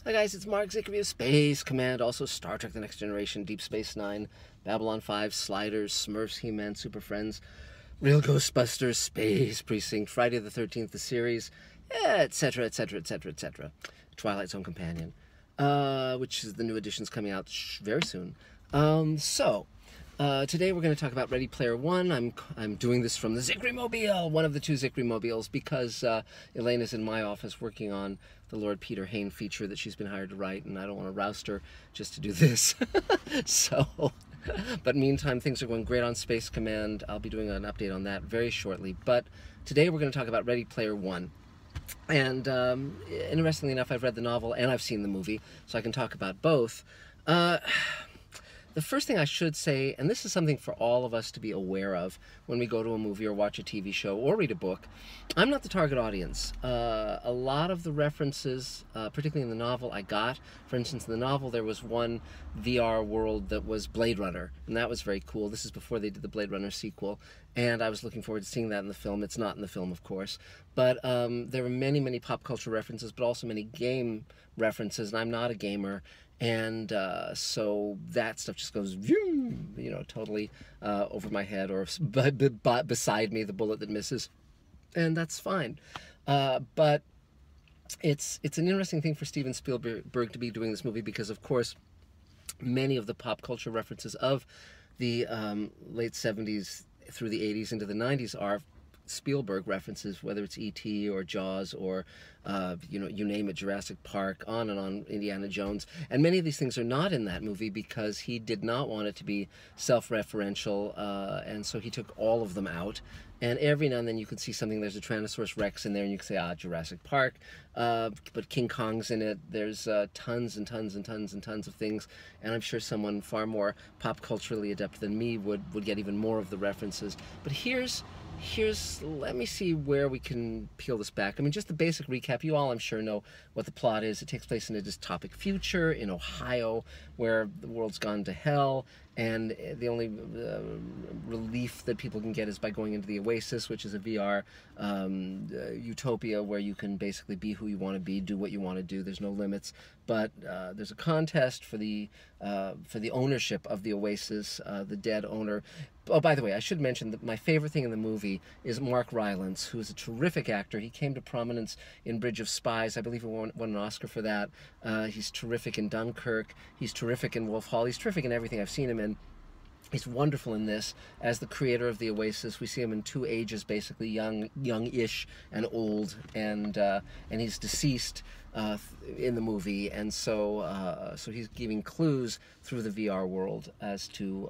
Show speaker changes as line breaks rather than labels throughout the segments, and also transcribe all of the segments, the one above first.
Hi guys, it's Marc Zicree of Space Command, also Star Trek The Next Generation, Deep Space Nine, Babylon 5, Sliders, Smurfs, He-Man, Super Friends, Real Ghostbusters, Space Precinct, Friday the 13th, the series, etc., etc., etc., etc. Twilight Zone Companion, which is the new editions coming out very soon. Today we're going to talk about Ready Player One. I'm doing this from the Zicree Mobile, one of the two Zicree Mobiles, because Elena's in my office working on the Lord Peter Hayne feature that she's been hired to write, and I don't want to roust her just to do this. But meantime, things are going great on Space Command. I'll be doing an update on that very shortly. But today we're going to talk about Ready Player One. And interestingly enough, I've read the novel and I've seen the movie, so I can talk about both. The first thing I should say, and this is something for all of us to be aware of when we go to a movie or watch a TV show or read a book, I'm not the target audience. A lot of the references, particularly in the novel, I got. For instance, in the novel there was one VR world that was Blade Runner, and that was very cool. This is before they did the Blade Runner sequel, and I was looking forward to seeing that in the film. It's not in the film, of course, but there were many, many pop culture references, but also many game references, and I'm not a gamer. And so that stuff just goes, totally over my head or beside me, the bullet that misses, and that's fine. But it's an interesting thing for Steven Spielberg to be doing this movie because, of course, many of the pop culture references of the late 70s through the 80s into the 90s are Spielberg references, whether it's E.T. or Jaws or, you name it, Jurassic Park, on and on, Indiana Jones. And many of these things are not in that movie because he did not want it to be self-referential, and so he took all of them out. And every now and then you can see something, there's a Tyrannosaurus Rex in there, and you can say, Jurassic Park, but King Kong's in it. There's tons and tons and tons and tons of things, and I'm sure someone far more pop culturally adept than me would get even more of the references. But let me see where we can peel this back. I mean, just the basic recap. You all, I'm sure, know what the plot is. It takes place in a dystopic future in Ohio where the world's gone to hell, and the only relief that people can get is by going into the Oasis, which is a VR utopia where you can basically be who you want to be, do what you want to do. There's no limits. But there's a contest for the ownership of the Oasis. The dead owner. Oh, by the way, I should mention that my favorite thing in the movie is Mark Rylance, who is a terrific actor. He came to prominence in Bridge of Spies. I believe he won an Oscar for that. He's terrific in Dunkirk. He's terrific in Wolf Hall. He's terrific in everything I've seen him in. He's wonderful in this as the creator of the Oasis. We see him in two ages, basically young-ish and old, and he's deceased in the movie, and so he's giving clues through the VR world as to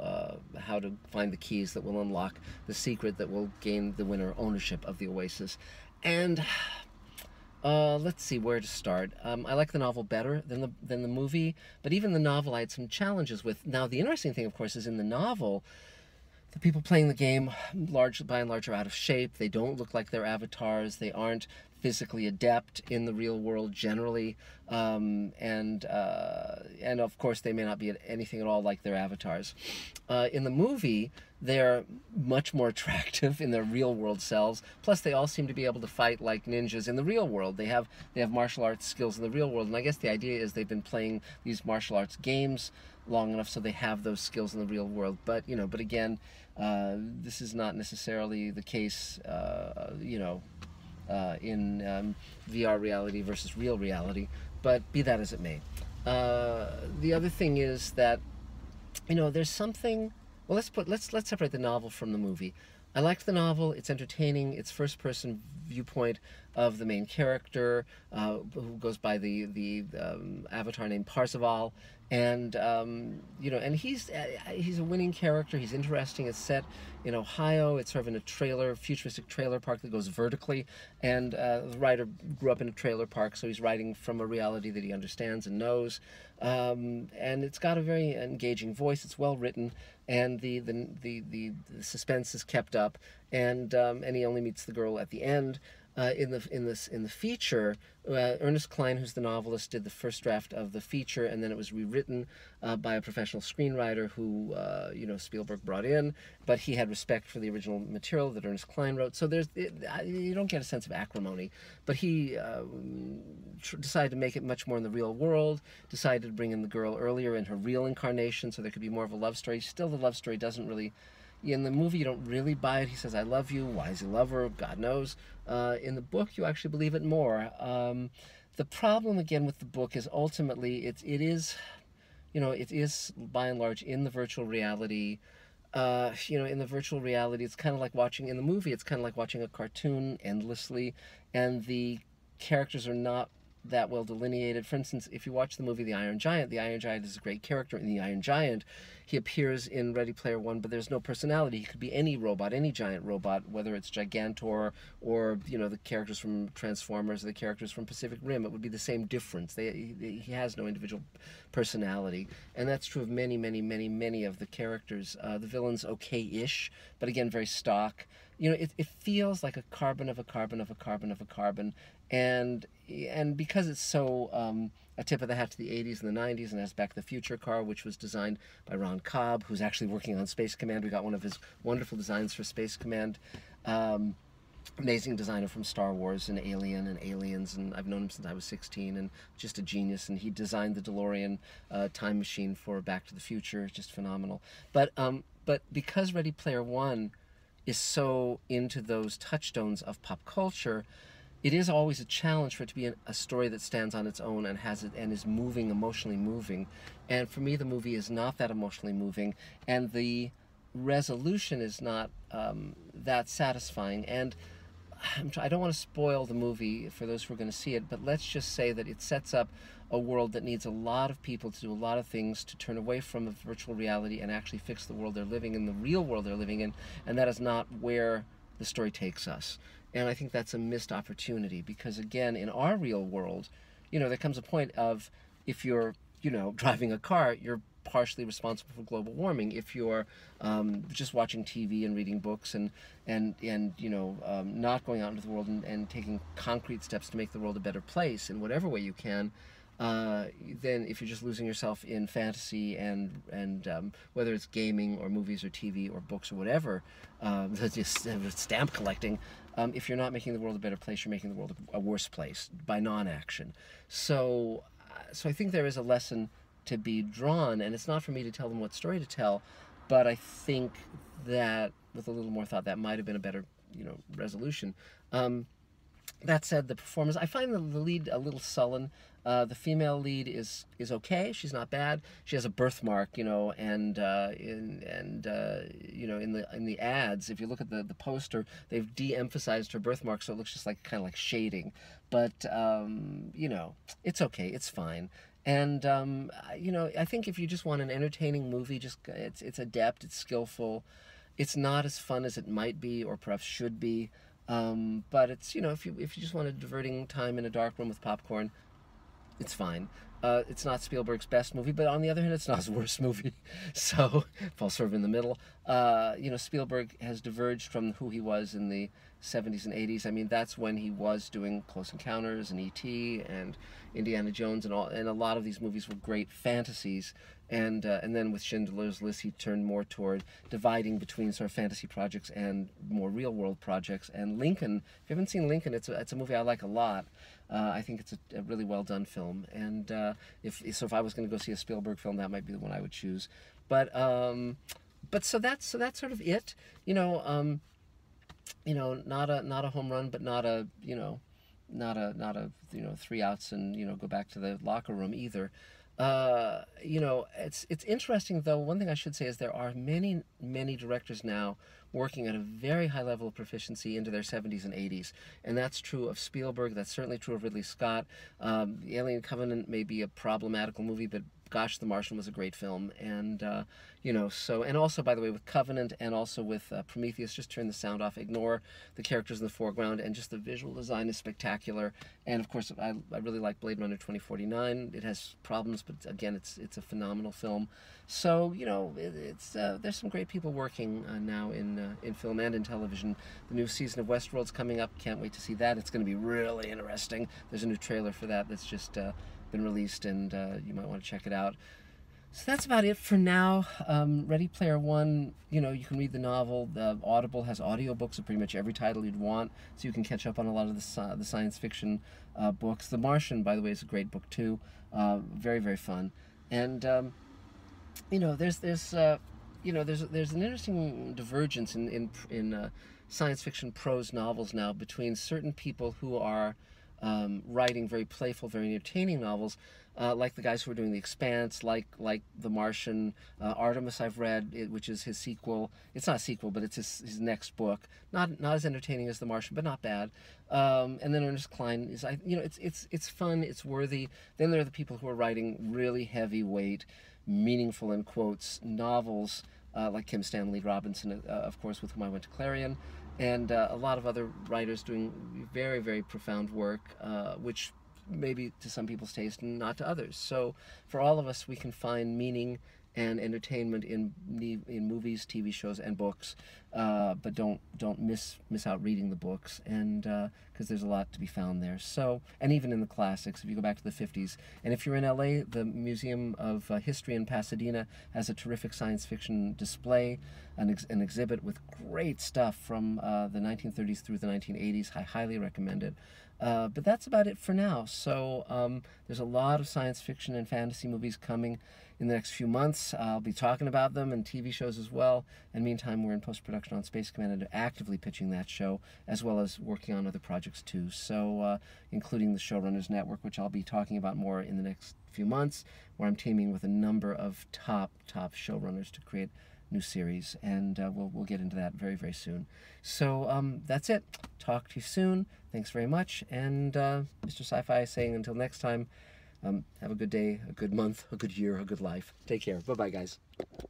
how to find the keys that will unlock the secret that will gain the winner ownership of the Oasis. And let's see where to start. I like the novel better than the movie, but even the novel I had some challenges with. Now, the interesting thing, of course, is in the novel, the people playing the game, by and large, are out of shape. They don't look like their avatars. They aren't physically adept in the real world generally, and of course they may not be anything at all like their avatars. In the movie, they're much more attractive in their real world selves. Plus, they all seem to be able to fight like ninjas in the real world. They have martial arts skills in the real world, and I guess the idea is they've been playing these martial arts games long enough so they have those skills in the real world. But again, this is not necessarily the case. In VR reality versus real reality, but be that as it may. The other thing is that, there's something. Well, let's separate the novel from the movie. I liked the novel. It's entertaining. It's first-person viewpoint of the main character, who goes by the avatar named Parzival, and and he's a winning character. He's interesting. It's set in Ohio. It's sort of in a futuristic trailer park that goes vertically, and the writer grew up in a trailer park, so he's writing from a reality that he understands and knows. And it's got a very engaging voice. It's well written, and the suspense is kept up, and he only meets the girl at the end. in the feature, Ernest Cline, who's the novelist, did the first draft of the feature, and then it was rewritten by a professional screenwriter who Spielberg brought in, but he had respect for the original material that Ernest Cline wrote. So you don't get a sense of acrimony, but he decided to make it much more in the real world. Decided to bring in the girl earlier in her real incarnation, so there could be more of a love story. Still, the love story doesn't really. In the movie, you don't really buy it. He says, "I love you." Why does he love her? God knows. In the book, you actually believe it more. The problem, again, with the book is ultimately it is by and large in the virtual reality. In the virtual reality, it's kind of like watching in the movie. It's kind of like watching a cartoon endlessly, and the characters are not that well delineated. For instance, if you watch the movie The Iron Giant is a great character in The Iron Giant. He appears in Ready Player One, but there's no personality. He could be any robot, any giant robot, whether it's Gigantor or the characters from Transformers or the characters from Pacific Rim. It would be the same difference. He has no individual personality, and that's true of many, many, many, many of the characters. The villain's okay-ish, but again, very stock. It feels like a carbon of a carbon of a carbon of a carbon, and because it's so a tip of the hat to the 80s and the 90s, and has Back to the Future car, which was designed by Ron Cobb, who's actually working on Space Command. We got one of his wonderful designs for Space Command. Amazing designer from Star Wars and Alien and Aliens, and I've known him since I was 16, and just a genius. And he designed the DeLorean time machine for Back to the Future, just phenomenal. But because Ready Player One is so into those touchstones of pop culture, it is always a challenge for it to be a story that stands on its own and is moving, emotionally moving. And for me, the movie is not that emotionally moving, and the resolution is not that satisfying. And I don't want to spoil the movie for those who are going to see it, but let's just say that it sets up a world that needs a lot of people to do a lot of things to turn away from a virtual reality and actually fix the world they're living in, the real world they're living in, and that is not where the story takes us. And I think that's a missed opportunity, because again, in our real world, there comes a point of, if you're, driving a car, you're partially responsible for global warming. If you're just watching TV and reading books and not going out into the world and taking concrete steps to make the world a better place in whatever way you can, then if you're just losing yourself in fantasy and whether it's gaming or movies or TV or books or whatever, just stamp collecting, if you're not making the world a better place, you're making the world a worse place by non-action. So I think there is a lesson to be drawn, and it's not for me to tell them what story to tell, but I think that with a little more thought, that might have been a better, resolution. That said, the performance, I find the lead a little sullen. The female lead is okay. She's not bad. She has a birthmark, in the ads, if you look at the poster, they've de-emphasized her birthmark, so it looks just like kind of like shading. But it's okay. It's fine. And I think if you just want an entertaining movie, it's adept, it's skillful. It's not as fun as it might be or perhaps should be. But it's, if you just want a diverting time in a dark room with popcorn, it's fine. It's not Spielberg's best movie, but on the other hand, it's not his worst movie. So, falls sort of in the middle. Spielberg has diverged from who he was in the 70s and 80s. I mean, that's when he was doing Close Encounters and E.T. and Indiana Jones and a lot of these movies were great fantasies. And then with Schindler's List, he turned more toward dividing between sort of fantasy projects and more real-world projects. And Lincoln, if you haven't seen Lincoln, it's a movie I like a lot. I think it's a really well-done film. And if I was going to go see a Spielberg film, that might be the one I would choose. But so that's sort of it. Not a home run, but not a 3 outs and go back to the locker room either. It's interesting though. One thing I should say is there are many directors now working at a very high level of proficiency into their 70s and 80s, and that's true of Spielberg. That's certainly true of Ridley Scott. The Alien Covenant may be a problematical movie, but gosh, The Martian was a great film. And, you know, so, and also, by the way, with Covenant and also with Prometheus, just turn the sound off, ignore the characters in the foreground, and just the visual design is spectacular. And, of course, I really like Blade Runner 2049. It has problems, but, again, it's a phenomenal film. So, you know, there's some great people working now in film and in television. The new season of Westworld's coming up. Can't wait to see that. It's going to be really interesting. There's a new trailer for that that's just been released, and you might want to check it out. So that's about it for now. Ready Player One, you know, you can read the novel. The Audible has audiobooks of pretty much every title you'd want, so you can catch up on a lot of the science fiction books. The Martian, by the way, is a great book too. Very, very fun. And you know, there's an interesting divergence in science fiction prose novels now between certain people who are writing very playful, very entertaining novels, like the guys who are doing The Expanse, like The Martian. Artemis I've read, which is his sequel. It's not a sequel, but it's his next book. Not as entertaining as The Martian, but not bad. And then Ernest Cline is, you know, it's fun, it's worthy. Then there are the people who are writing really heavyweight, meaningful, in quotes, novels, like Kim Stanley Robinson, of course, with whom I went to Clarion, and a lot of other writers doing very, very profound work, which maybe to some people's taste and not to others. So for all of us, we can find meaning and entertainment in movies, TV shows, and books, but don't miss out reading the books, and because there's a lot to be found there. So, and even in the classics, if you go back to the 50s, and if you're in LA, the Museum of History in Pasadena has a terrific science fiction display, an exhibit with great stuff from the 1930s through the 1980s. I highly recommend it. But that's about it for now. So there's a lot of science fiction and fantasy movies coming in the next few months. I'll be talking about them, and TV shows as well. And meantime, we're in post-production on Space Command and actively pitching that show, as well as working on other projects too. So including the Showrunners Network, which I'll be talking about more in the next few months, where I'm teaming with a number of top showrunners to create new series, and we'll get into that very, very soon. So that's it. Talk to you soon. Thanks very much. And Mr. Sci-Fi saying until next time, have a good day, a good month, a good year, a good life. Take care. Bye-bye, guys.